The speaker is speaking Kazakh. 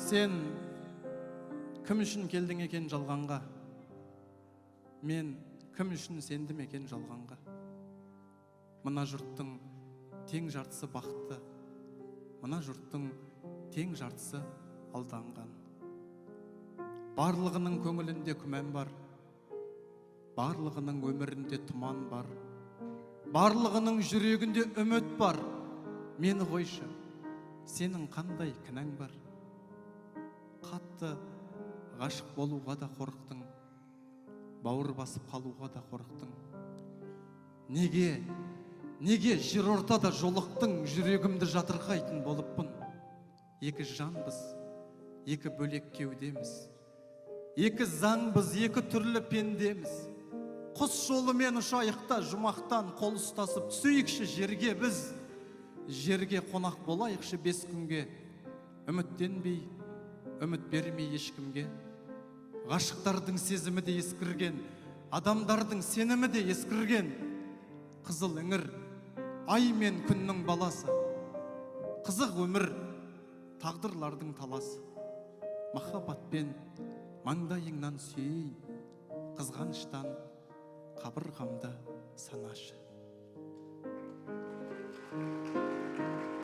Сен кім үшін келдің екен жалғанға? Мен кім үшін сендім екен жалғанға? Мына жұрттың тең жартысы бақытты, мына жұрттың тең жартысы алданған. Барлығының көңілінде күмән бар, барлығының өмірінде тұман бар, барлығының жүрегінде үміт бар. Мені қойшы, сенің қандай кінәң бар? Қатты ғашық болуға да қорықтың, бауыр басып қалуға да қорықтың. Неге жер ортада жолықтың, жүрегімді жатырқайтын болыппын? Екі жанбыз, екі бөлек кеудеміз, екі заңбыз, екі түрлі пендеміз. Құс жолымен ұшайықта жұмақтан қол ұстасып түсейікші жерге біз. Жерге қонақ болайықшы 5 күнге, үміттенбей, үміт бермей ешкімге. Ғашықтардың сезімі де ескірген, адамдардың сенімі де ескірген. Қызыл іңір, ай мен күннің баласы, қызық өмір, тағдырлардың таласы. Махаббатпен маңдайыңнан сүйейін, қызғаныштан қабырғамда санашы.